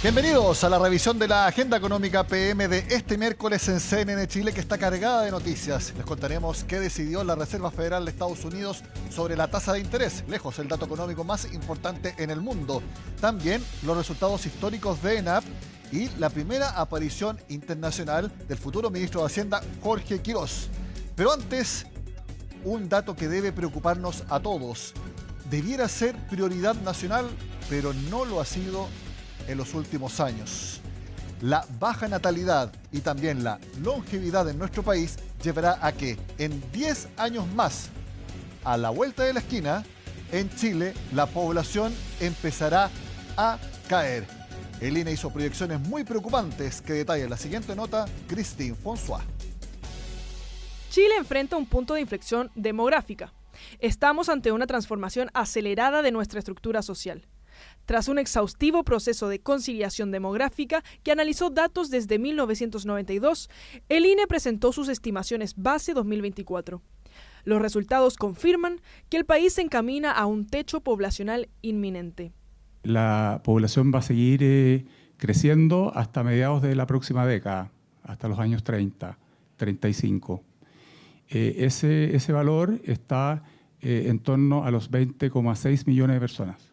Bienvenidos a la revisión de la agenda económica PM de este miércoles en CNN Chile, que está cargada de noticias. Les contaremos qué decidió la Reserva Federal de Estados Unidos sobre la tasa de interés, lejos el dato económico más importante en el mundo. También los resultados históricos de ENAP y la primera aparición internacional del futuro ministro de Hacienda, Jorge Quirós. Pero antes, un dato que debe preocuparnos a todos. Debiera ser prioridad nacional, pero no lo ha sido en los últimos años. La baja natalidad y también la longevidad en nuestro país llevará a que en 10 años más, a la vuelta de la esquina, en Chile la población empezará a caer. El INE hizo proyecciones muy preocupantes que detalla en la siguiente nota Christine François. Chile enfrenta un punto de inflexión demográfica. Estamos ante una transformación acelerada de nuestra estructura social. Tras un exhaustivo proceso de conciliación demográfica que analizó datos desde 1992, el INE presentó sus estimaciones base 2024. Los resultados confirman que el país se encamina a un techo poblacional inminente. La población va a seguir creciendo hasta mediados de la próxima década, hasta los años 30, 35. Ese valor está en torno a los 20,6 millones de personas.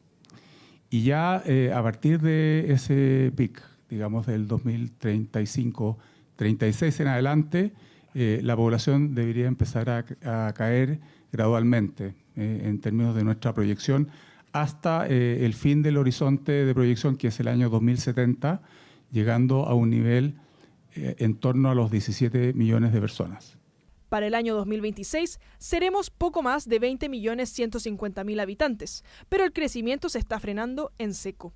Y ya a partir de ese pic, digamos del 2035-36 en adelante, la población debería empezar a caer gradualmente en términos de nuestra proyección hasta el fin del horizonte de proyección, que es el año 2070, llegando a un nivel en torno a los 17 millones de personas. Para el año 2026 seremos poco más de 20.150.000 habitantes, pero el crecimiento se está frenando en seco.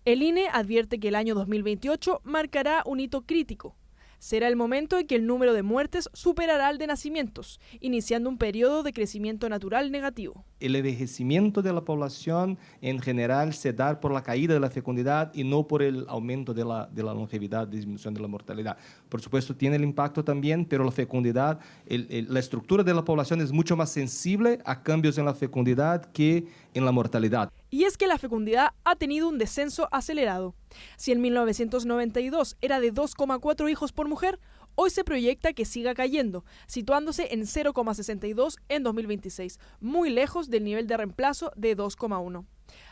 El INE advierte que el año 2028 marcará un hito crítico. Será el momento en que el número de muertes superará el de nacimientos, iniciando un periodo de crecimiento natural negativo. El envejecimiento de la población en general se da por la caída de la fecundidad y no por el aumento de la longevidad, disminución de la mortalidad. Por supuesto, tiene el impacto también, pero la fecundidad, la estructura de la población es mucho más sensible a cambios en la fecundidad que en la mortalidad. Y es que la fecundidad ha tenido un descenso acelerado. Si en 1992 era de 2,4 hijos por mujer, hoy se proyecta que siga cayendo, situándose en 0,62 en 2026, muy lejos del nivel de reemplazo de 2,1.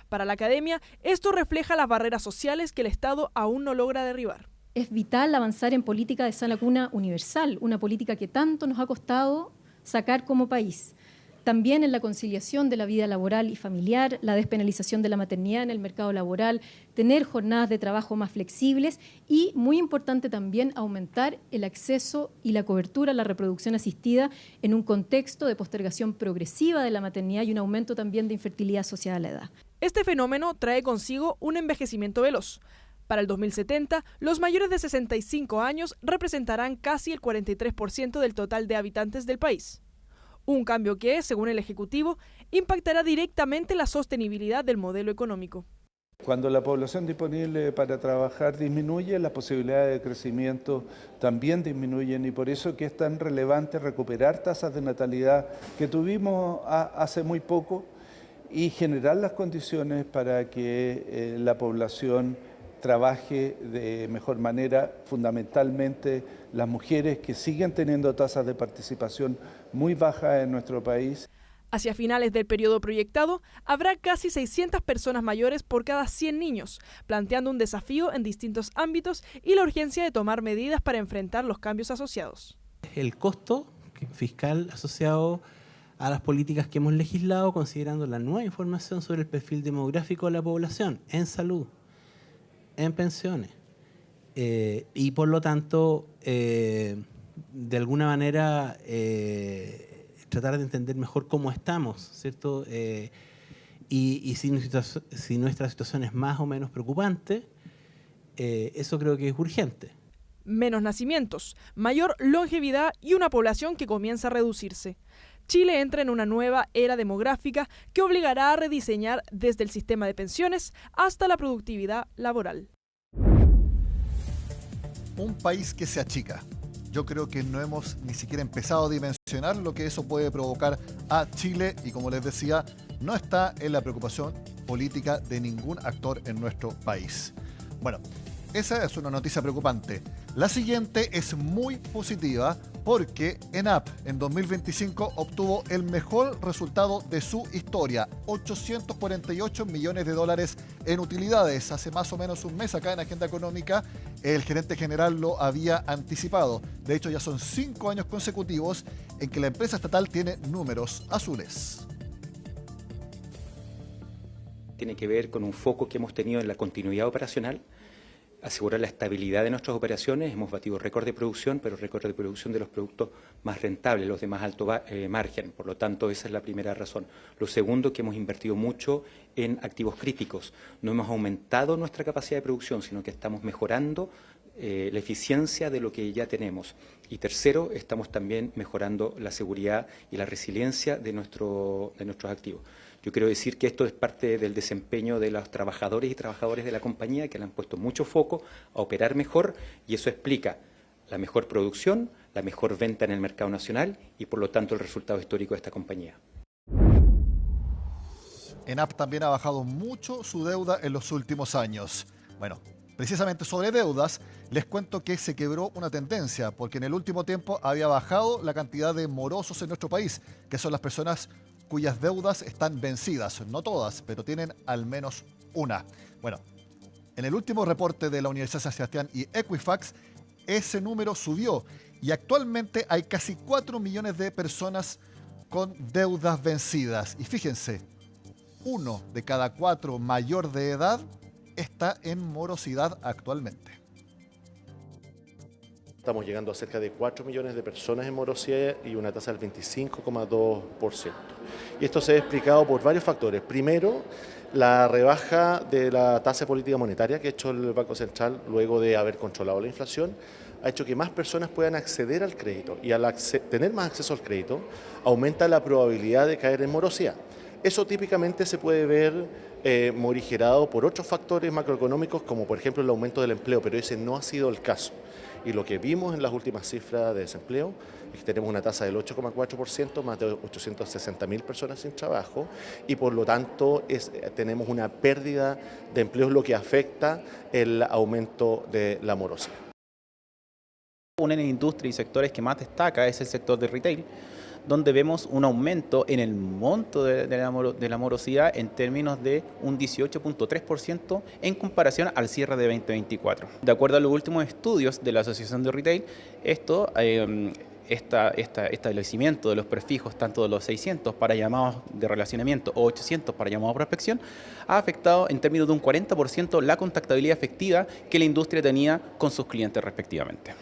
Para la academia, esto refleja las barreras sociales que el Estado aún no logra derribar. Es vital avanzar en política de sana cuna universal, una política que tanto nos ha costado sacar como país. También en la conciliación de la vida laboral y familiar, la despenalización de la maternidad en el mercado laboral, tener jornadas de trabajo más flexibles y, muy importante también, aumentar el acceso y la cobertura a la reproducción asistida en un contexto de postergación progresiva de la maternidad y un aumento también de infertilidad asociada a la edad. Este fenómeno trae consigo un envejecimiento veloz. Para el 2070, los mayores de 65 años representarán casi el 43% del total de habitantes del país. Un cambio que, según el Ejecutivo, impactará directamente la sostenibilidad del modelo económico. Cuando la población disponible para trabajar disminuye, las posibilidades de crecimiento también disminuyen, y por eso que es tan relevante recuperar tasas de natalidad que tuvimos hace muy poco y generar las condiciones para que la población trabaje de mejor manera, fundamentalmente las mujeres que siguen teniendo tasas de participación muy bajas en nuestro país. Hacia finales del periodo proyectado, habrá casi 600 personas mayores por cada 100 niños, planteando un desafío en distintos ámbitos y la urgencia de tomar medidas para enfrentar los cambios asociados. El costo fiscal asociado a las políticas que hemos legislado, considerando la nueva información sobre el perfil demográfico de la población en salud, en pensiones, y por lo tanto, de alguna manera, tratar de entender mejor cómo estamos, ¿cierto? Y si nuestra situación es más o menos preocupante, eso creo que es urgente. Menos nacimientos, mayor longevidad y una población que comienza a reducirse. Chile entra en una nueva era demográfica que obligará a rediseñar desde el sistema de pensiones hasta la productividad laboral. Un país que se achica. Yo creo que no hemos ni siquiera empezado a dimensionar lo que eso puede provocar a Chile y, como les decía, no está en la preocupación política de ningún actor en nuestro país. Bueno, esa es una noticia preocupante. La siguiente es muy positiva porque ENAP en 2025 obtuvo el mejor resultado de su historia, 848 millones de dólares en utilidades. Hace más o menos un mes acá en Agenda Económica el gerente general lo había anticipado. De hecho, ya son 5 años consecutivos en que la empresa estatal tiene números azules. Tiene que ver con un foco que hemos tenido en la continuidad operacional, asegurar la estabilidad de nuestras operaciones. Hemos batido récord de producción, pero récord de producción de los productos más rentables, los de más alto margen. Por lo tanto, esa es la primera razón. Lo segundo, que hemos invertido mucho en activos críticos. No hemos aumentado nuestra capacidad de producción, sino que estamos mejorando la eficiencia de lo que ya tenemos. Y tercero, estamos también mejorando la seguridad y la resiliencia de nuestros activos. Yo quiero decir que esto es parte del desempeño de los trabajadores y trabajadoras de la compañía, que le han puesto mucho foco a operar mejor, y eso explica la mejor producción, la mejor venta en el mercado nacional y por lo tanto el resultado histórico de esta compañía. ENAP también ha bajado mucho su deuda en los últimos años. Bueno, precisamente sobre deudas, les cuento que se quebró una tendencia, porque en el último tiempo había bajado la cantidad de morosos en nuestro país, que son las personas cuyas deudas están vencidas. No todas, pero tienen al menos una. Bueno, en el último reporte de la Universidad San Sebastián y Equifax, ese número subió y actualmente hay casi 4 millones de personas con deudas vencidas. Y fíjense, 1 de cada 4 mayor de edad está en morosidad actualmente. Estamos llegando a cerca de 4 millones de personas en morosidad y una tasa del 25,2%. Y esto se ha explicado por varios factores. Primero, la rebaja de la tasa de política monetaria que ha hecho el Banco Central luego de haber controlado la inflación ha hecho que más personas puedan acceder al crédito, y al tener más acceso al crédito aumenta la probabilidad de caer en morosidad. Eso típicamente se puede ver morigerado por otros factores macroeconómicos, como por ejemplo el aumento del empleo, pero ese no ha sido el caso. Y lo que vimos en las últimas cifras de desempleo es que tenemos una tasa del 8,4%, más de 860.000 personas sin trabajo, y por lo tanto tenemos una pérdida de empleos, lo que afecta el aumento de la morosidad. Una en la industria y sectores que más destaca es el sector de retail, donde vemos un aumento en el monto de la morosidad en términos de un 18,3% en comparación al cierre de 2024. De acuerdo a los últimos estudios de la Asociación de Retail, este establecimiento de los prefijos, tanto de los 600 para llamados de relacionamiento o 800 para llamados de prospección, ha afectado en términos de un 40% la contactabilidad efectiva que la industria tenía con sus clientes respectivamente.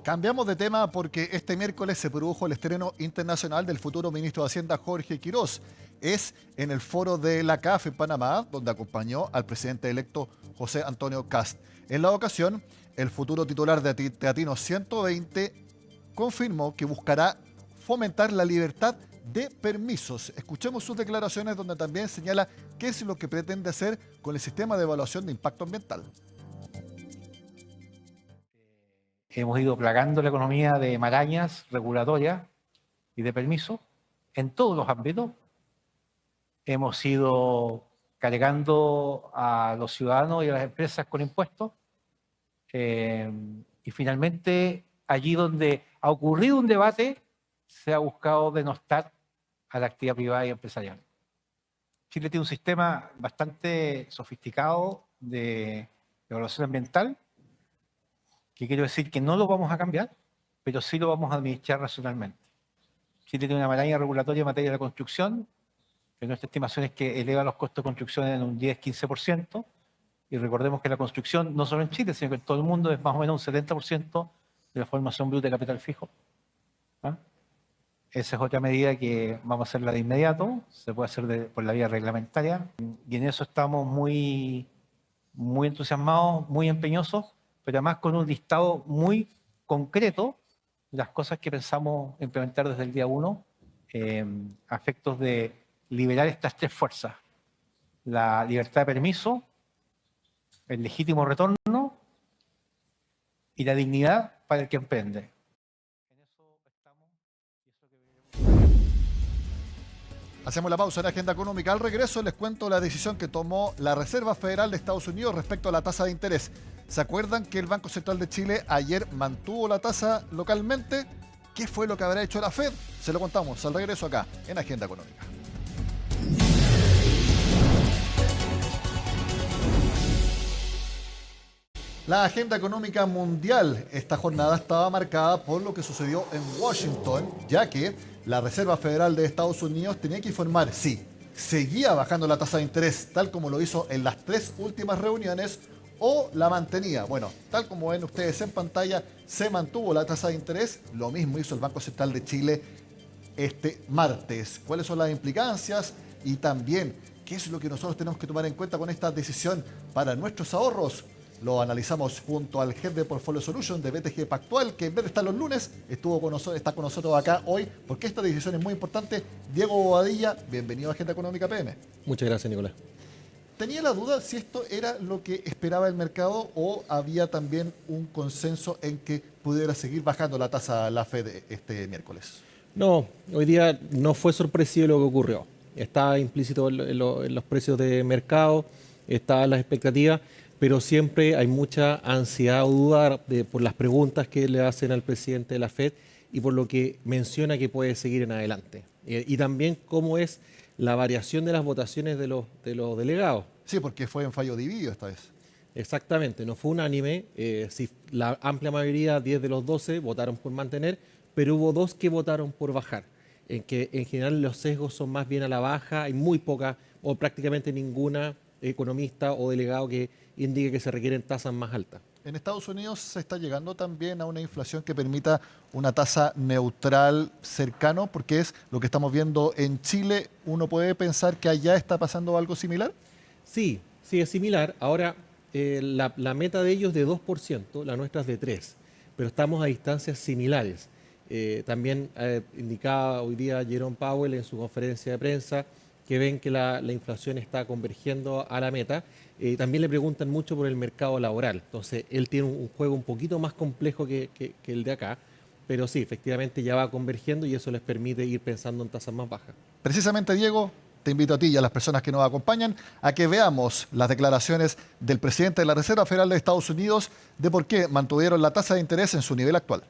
Cambiamos de tema porque este miércoles se produjo el estreno internacional del futuro ministro de Hacienda, Jorge Quirós. Es en el foro de la CAF en Panamá, donde acompañó al presidente electo José Antonio Kast. En la ocasión, el futuro titular de Teatino 120 confirmó que buscará fomentar la libertad de permisos. Escuchemos sus declaraciones, donde también señala qué es lo que pretende hacer con el sistema de evaluación de impacto ambiental. Hemos ido plagando la economía de marañas regulatorias y de permisos en todos los ámbitos. Hemos ido cargando a los ciudadanos y a las empresas con impuestos. Y finalmente, allí donde ha ocurrido un debate, se ha buscado denostar a la actividad privada y empresarial. Chile tiene un sistema bastante sofisticado de evaluación ambiental, que quiero decir que no lo vamos a cambiar, pero sí lo vamos a administrar racionalmente. Chile tiene una maraña regulatoria en materia de la construcción, que nuestra estimación es que eleva los costos de construcción en un 10-15%, y recordemos que la construcción, no solo en Chile, sino que en todo el mundo, es más o menos un 70% de la formación bruta de capital fijo. ¿Ah? Esa es otra medida que vamos a hacerla de inmediato, se puede hacer por la vía reglamentaria, y en eso estamos muy entusiasmados, muy empeñosos, pero además con un listado muy concreto de las cosas que pensamos implementar desde el día 1 a efectos de liberar estas 3 fuerzas: la libertad de permiso, el legítimo retorno y la dignidad para el que emprende. Hacemos la pausa en la agenda económica. Al regreso les cuento la decisión que tomó la Reserva Federal de Estados Unidos respecto a la tasa de interés. ¿Se acuerdan que el Banco Central de Chile ayer mantuvo la tasa localmente? ¿Qué fue lo que habrá hecho la Fed? Se lo contamos al regreso acá en Agenda Económica. La agenda económica mundial esta jornada estaba marcada por lo que sucedió en Washington, ya que la Reserva Federal de Estados Unidos tenía que informar si seguía bajando la tasa de interés tal como lo hizo en las 3 últimas reuniones o la mantenía. Bueno, tal como ven ustedes en pantalla, se mantuvo la tasa de interés. Lo mismo hizo el Banco Central de Chile este martes. ¿Cuáles son las implicancias? Y también, ¿qué es lo que nosotros tenemos que tomar en cuenta con esta decisión para nuestros ahorros? Lo analizamos junto al Head de Portfolio Solution de BTG Pactual, que en vez de estar los lunes, está con nosotros acá hoy, porque esta decisión es muy importante. Diego Bobadilla, bienvenido a Agenda Económica PM. Muchas gracias, Nicolás. Tenía la duda si esto era lo que esperaba el mercado o había también un consenso en que pudiera seguir bajando la tasa la Fed este miércoles. No, hoy día no fue sorpresivo lo que ocurrió. Está implícito en los precios de mercado, está en las expectativas, pero siempre hay mucha ansiedad o duda por las preguntas que le hacen al presidente de la Fed y por lo que menciona que puede seguir en adelante. Y también cómo es la variación de las votaciones de los delegados. Sí, porque fue en fallo dividido esta vez. Exactamente, no fue unánime. Sí, la amplia mayoría, 10 de los 12, votaron por mantener, pero hubo 2 que votaron por bajar. En que en general los sesgos son más bien a la baja, hay muy poca o prácticamente ninguna economista o delegado que indique que se requieren tasas más altas. En Estados Unidos se está llegando también a una inflación que permita una tasa neutral cercano, porque es lo que estamos viendo en Chile. ¿Uno puede pensar que allá está pasando algo similar? Sí, es similar. Ahora, la meta de ellos es de 2%, la nuestra es de 3%, pero estamos a distancias similares. También indicaba hoy día Jerome Powell en su conferencia de prensa que ven que la inflación está convergiendo a la meta. También le preguntan mucho por el mercado laboral. Entonces, él tiene un juego un poquito más complejo que el de acá, pero sí, efectivamente ya va convergiendo y eso les permite ir pensando en tasas más bajas. Precisamente, Diego, te invito a ti y a las personas que nos acompañan a que veamos las declaraciones del presidente de la Reserva Federal de Estados Unidos de por qué mantuvieron la tasa de interés en su nivel actual.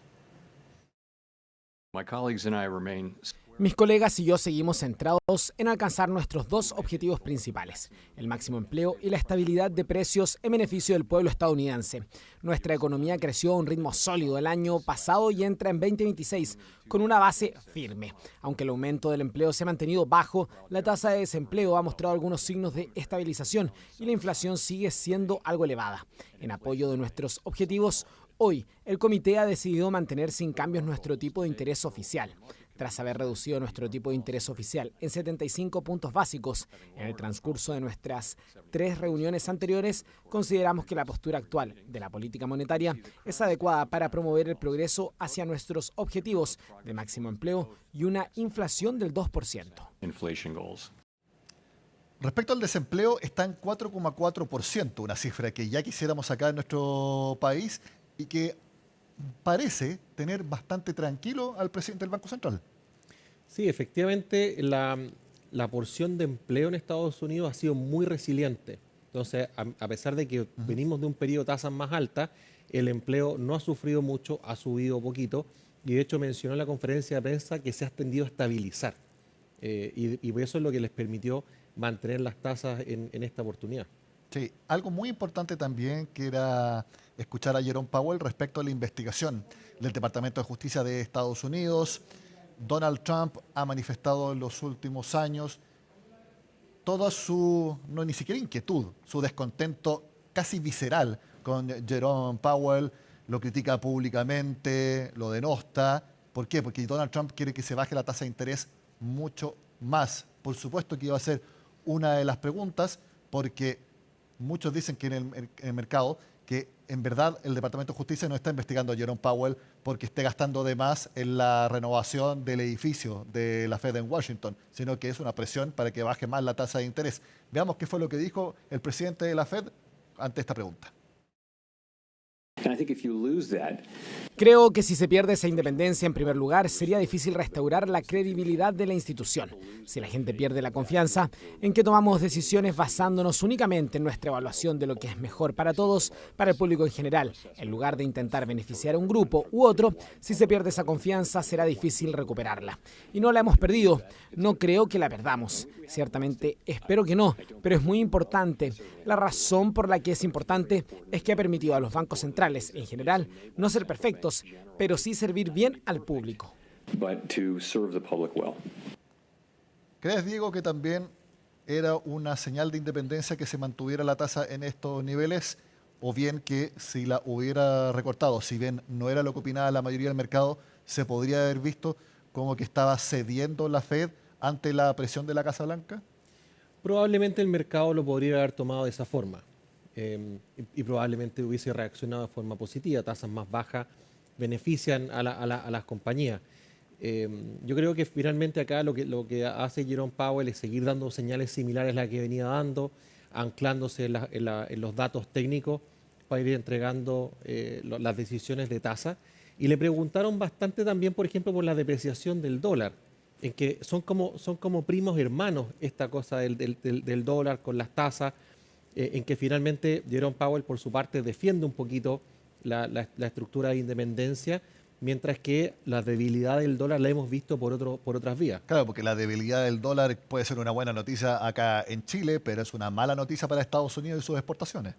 Mis colegas y yo seguimos centrados en alcanzar nuestros 2 objetivos principales, el máximo empleo y la estabilidad de precios en beneficio del pueblo estadounidense. Nuestra economía creció a un ritmo sólido el año pasado y entra en 2026 con una base firme. Aunque el aumento del empleo se ha mantenido bajo, la tasa de desempleo ha mostrado algunos signos de estabilización y la inflación sigue siendo algo elevada. En apoyo de nuestros objetivos, hoy el comité ha decidido mantener sin cambios nuestro tipo de interés oficial. Tras haber reducido nuestro tipo de interés oficial en 75 puntos básicos en el transcurso de nuestras 3 reuniones anteriores, consideramos que la postura actual de la política monetaria es adecuada para promover el progreso hacia nuestros objetivos de máximo empleo y una inflación del 2%. Respecto al desempleo, está en 4,4%, una cifra que ya quisiéramos sacar en nuestro país y que parece tener bastante tranquilo al presidente del Banco Central. Sí, efectivamente, la porción de empleo en Estados Unidos ha sido muy resiliente. Entonces, a pesar de que venimos de un periodo de tasas más altas, el empleo no ha sufrido mucho, ha subido poquito, y de hecho mencionó en la conferencia de prensa que se ha tendido a estabilizar. Y eso es lo que les permitió mantener las tasas en esta oportunidad. Sí, algo muy importante también que era escuchar a Jerome Powell respecto a la investigación del Departamento de Justicia de Estados Unidos. Donald Trump ha manifestado en los últimos años toda su, no ni siquiera inquietud, su descontento casi visceral con Jerome Powell, lo critica públicamente, lo denosta. ¿Por qué? Porque Donald Trump quiere que se baje la tasa de interés mucho más. Por supuesto que iba a ser una de las preguntas, porque muchos dicen que en el mercado que en verdad el Departamento de Justicia no está investigando a Jerome Powell porque esté gastando de más en la renovación del edificio de la Fed en Washington, sino que es una presión para que baje más la tasa de interés. Veamos qué fue lo que dijo el presidente de la Fed ante esta pregunta. Creo que si se pierde esa independencia, en primer lugar, sería difícil restaurar la credibilidad de la institución. Si la gente pierde la confianza en que tomamos decisiones basándonos únicamente en nuestra evaluación de lo que es mejor para todos, para el público en general, en lugar de intentar beneficiar a un grupo u otro, si se pierde esa confianza será difícil recuperarla. Y no la hemos perdido. No creo que la perdamos. Ciertamente espero que no, pero es muy importante. La razón por la que es importante es que ha permitido a los bancos centrales, en general, no ser perfectos, pero sí servir bien al público. ¿Crees, Diego, que también era una señal de independencia que se mantuviera la tasa en estos niveles, o bien que si la hubiera recortado, si bien no era lo que opinaba la mayoría del mercado, se podría haber visto como que estaba cediendo la Fed ante la presión de la Casa Blanca? Probablemente el mercado lo podría haber tomado de esa forma y probablemente hubiese reaccionado de forma positiva. Tasas más bajas benefician a las compañías. Yo creo que finalmente acá lo que hace Jerome Powell es seguir dando señales similares a las que venía dando, anclándose en los datos técnicos para ir entregando las decisiones de tasa. Y le preguntaron bastante también, por ejemplo, por la depreciación del dólar, en que son como primos hermanos esta cosa del dólar con las tasas, en que finalmente Jerome Powell, por su parte, defiende un poquito la estructura de independencia, mientras que la debilidad del dólar la hemos visto por otras vías. Claro, porque la debilidad del dólar puede ser una buena noticia acá en Chile, pero es una mala noticia para Estados Unidos y sus exportaciones.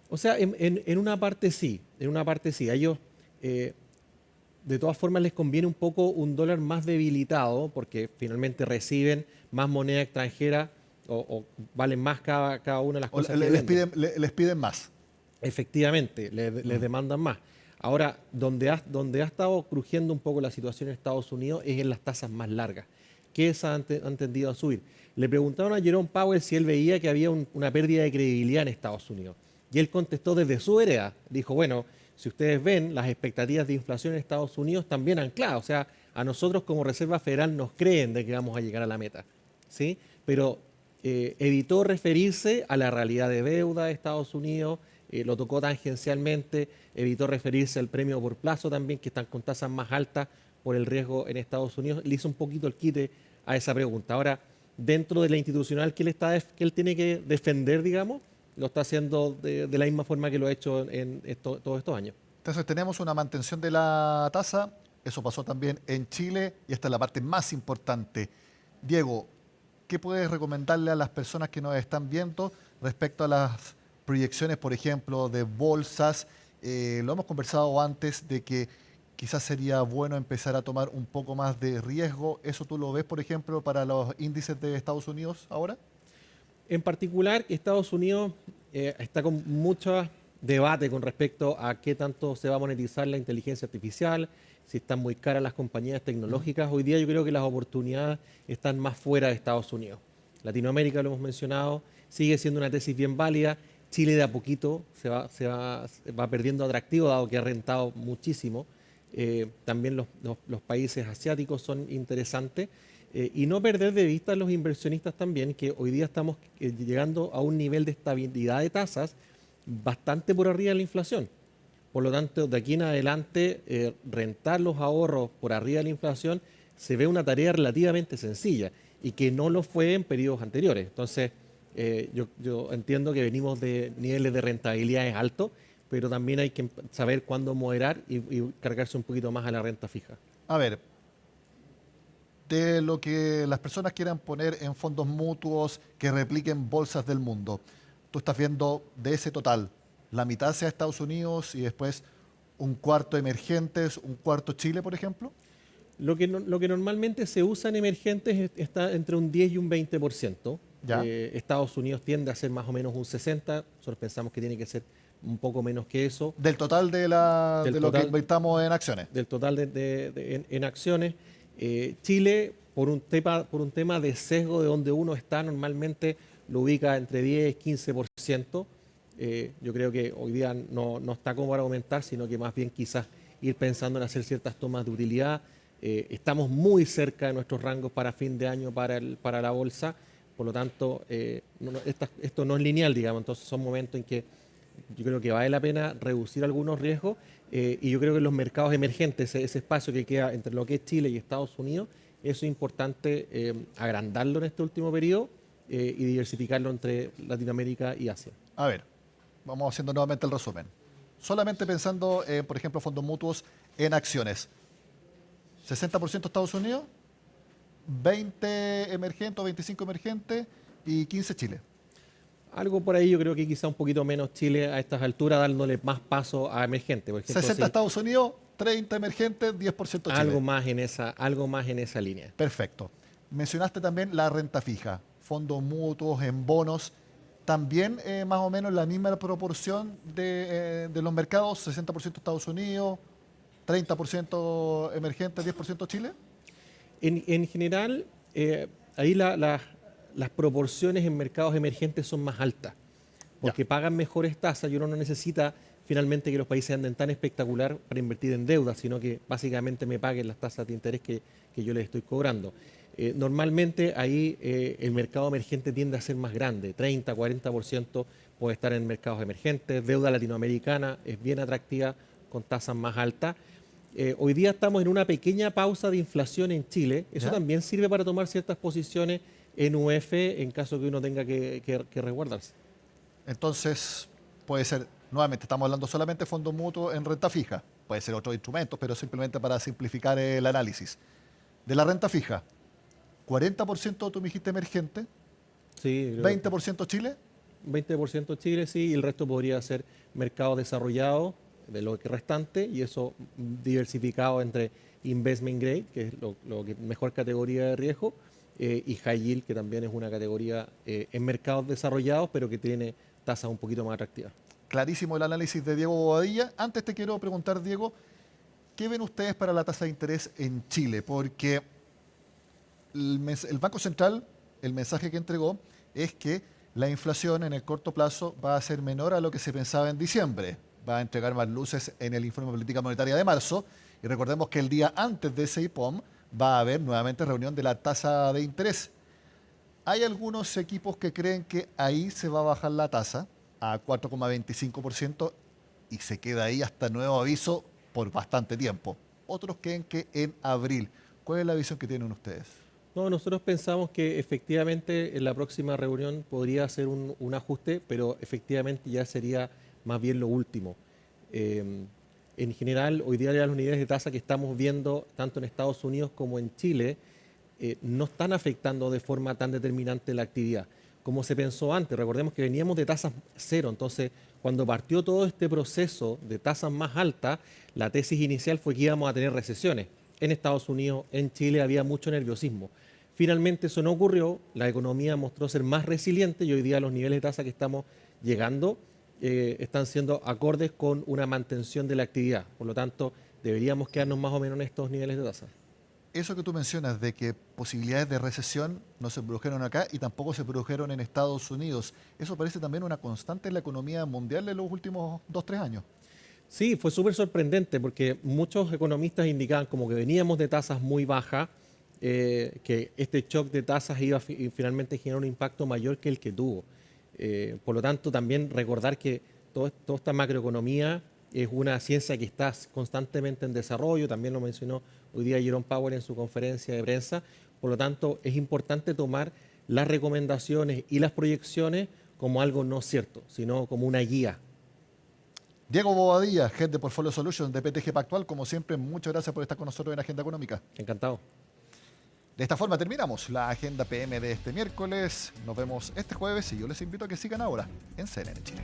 O sea, en una parte sí, A ellos, de todas formas, les conviene un poco un dólar más debilitado, porque finalmente reciben más moneda extranjera o valen más cada una de las cosas que venden. Les piden más. Efectivamente, les demandan más. Ahora, donde ha estado crujiendo un poco la situación en Estados Unidos es en las tasas más largas, que esas han tendido a subir. Le preguntaron a Jerome Powell si él veía que había una pérdida de credibilidad en Estados Unidos. Y él contestó desde su vereda. Dijo, bueno, si ustedes ven, las expectativas de inflación en Estados Unidos están bien ancladas. O sea, a nosotros como Reserva Federal nos creen de que vamos a llegar a la meta, ¿sí? Pero evitó referirse a la realidad de deuda de Estados Unidos, lo tocó tangencialmente, evitó referirse al premio por plazo también, que están con tasas más altas por el riesgo en Estados Unidos. Le hizo un poquito el quite a esa pregunta. Ahora, dentro de la institucional que él tiene que defender, digamos, lo está haciendo de la misma forma que lo ha hecho todos estos años. Entonces tenemos una mantención de la tasa, eso pasó también en Chile y esta es la parte más importante. Diego, ¿qué puedes recomendarle a las personas que nos están viendo respecto a las proyecciones, por ejemplo, de bolsas? Lo hemos conversado antes de que quizás sería bueno empezar a tomar un poco más de riesgo. ¿Eso tú lo ves, por ejemplo, para los índices de Estados Unidos ahora? En particular, Estados Unidos está con mucho debate con respecto a qué tanto se va a monetizar la inteligencia artificial, si están muy caras las compañías tecnológicas. Hoy día yo creo que las oportunidades están más fuera de Estados Unidos. Latinoamérica, lo hemos mencionado, sigue siendo una tesis bien válida. Chile de a poquito se va perdiendo atractivo, dado que ha rentado muchísimo. También los países asiáticos son interesantes. Y no perder de vista a los inversionistas también, que hoy día estamos llegando a un nivel de estabilidad de tasas bastante por arriba de la inflación. Por lo tanto, de aquí en adelante, rentar los ahorros por arriba de la inflación se ve una tarea relativamente sencilla y que no lo fue en periodos anteriores. Entonces, yo entiendo que venimos de niveles de rentabilidades altos, pero también hay que saber cuándo moderar y cargarse un poquito más a la renta fija. A ver, de lo que las personas quieran poner en fondos mutuos que repliquen bolsas del mundo, tú estás viendo de ese total, la mitad sea Estados Unidos y después un cuarto emergentes, un cuarto Chile, por ejemplo. Lo que normalmente se usa en emergentes está entre un 10 y un 20%. Estados Unidos tiende a ser más o menos un 60%. Nosotros pensamos que tiene que ser un poco menos que eso. Del total de lo que invertamos en acciones. Del total en acciones. Chile, por un tema de sesgo de donde uno está, normalmente lo ubica entre 10 y 15%. Yo creo que hoy día no está como para aumentar, sino que más bien quizás ir pensando en hacer ciertas tomas de utilidad. Estamos muy cerca de nuestros rangos para fin de año para la bolsa, por lo tanto, esto no es lineal, digamos, entonces son momentos en que yo creo que vale la pena reducir algunos riesgos y yo creo que los mercados emergentes, ese espacio que queda entre lo que es Chile y Estados Unidos, eso es importante agrandarlo en este último periodo y diversificarlo entre Latinoamérica y Asia. A ver, vamos haciendo nuevamente el resumen. Solamente pensando, por ejemplo, fondos mutuos en acciones. 60% Estados Unidos, 20 emergentes o 25 emergentes y 15 Chile. Algo por ahí yo creo que quizá un poquito menos Chile a estas alturas, dándole más paso a emergentes. Por ejemplo, 60 Estados Unidos, 30 emergentes, 10% Chile. Algo más en esa línea. Perfecto. Mencionaste también la renta fija, fondos mutuos en bonos. También más o menos la misma proporción de los mercados, 60% Estados Unidos, 30% emergentes, 10% Chile. En general, ahí las proporciones en mercados emergentes son más altas, porque pagan mejores tasas y uno no necesita finalmente que los países anden tan espectacular para invertir en deuda, sino que básicamente me paguen las tasas de interés que yo les estoy cobrando. Normalmente ahí el mercado emergente tiende a ser más grande, 30, 40% puede estar en mercados emergentes, deuda latinoamericana es bien atractiva con tasas más altas. Hoy día estamos en una pequeña pausa de inflación en Chile, eso también sirve para tomar ciertas posiciones en UF en caso que uno tenga que resguardarse. Entonces puede ser, nuevamente estamos hablando solamente de fondos mutuos en renta fija, puede ser otros instrumentos, pero simplemente para simplificar el análisis. De la renta fija, 40% tú me dijiste emergente, sí, 20% Chile. 20% Chile, sí, y el resto podría ser mercado desarrollado de lo que restante, y eso diversificado entre investment grade, que es lo que mejor categoría de riesgo, y high yield, que también es una categoría en mercados desarrollados, pero que tiene tasas un poquito más atractivas. Clarísimo el análisis de Diego Bobadilla. Antes te quiero preguntar, Diego, ¿qué ven ustedes para la tasa de interés en Chile? Porque el Banco Central, el mensaje que entregó es que la inflación en el corto plazo va a ser menor a lo que se pensaba en diciembre. Va a entregar más luces en el informe de política monetaria de marzo. Y recordemos que el día antes de ese IPOM va a haber nuevamente reunión de la tasa de interés. Hay algunos equipos que creen que ahí se va a bajar la tasa a 4,25% y se queda ahí hasta nuevo aviso por bastante tiempo. Otros creen que en abril. ¿Cuál es la visión que tienen ustedes? No, nosotros pensamos que efectivamente en la próxima reunión podría ser un ajuste, pero efectivamente ya sería más bien lo último. En general, hoy día ya los niveles de tasa que estamos viendo tanto en Estados Unidos como en Chile no están afectando de forma tan determinante la actividad como se pensó antes. Recordemos que veníamos de tasas cero, entonces cuando partió todo este proceso de tasas más altas, la tesis inicial fue que íbamos a tener recesiones. En Estados Unidos, en Chile había mucho nerviosismo. Finalmente eso no ocurrió, la economía mostró ser más resiliente y hoy día los niveles de tasa que estamos llegando están siendo acordes con una mantención de la actividad. Por lo tanto, deberíamos quedarnos más o menos en estos niveles de tasa. Eso que tú mencionas de que posibilidades de recesión no se produjeron acá y tampoco se produjeron en Estados Unidos, eso parece también una constante en la economía mundial en los últimos 2-3 años. Sí, fue súper sorprendente porque muchos economistas indicaban como que veníamos de tasas muy bajas, que este shock de tasas iba a finalmente generar un impacto mayor que el que tuvo. Por lo tanto, también recordar que toda esta macroeconomía es una ciencia que está constantemente en desarrollo, también lo mencionó hoy día Jerome Powell en su conferencia de prensa. Por lo tanto, es importante tomar las recomendaciones y las proyecciones como algo no cierto, sino como una guía. Diego Bobadilla, Head de Portfolio Solutions de PTG Pactual, como siempre, muchas gracias por estar con nosotros en Agenda Económica. Encantado. De esta forma terminamos la Agenda PM de este miércoles. Nos vemos este jueves y yo les invito a que sigan ahora en CNN Chile.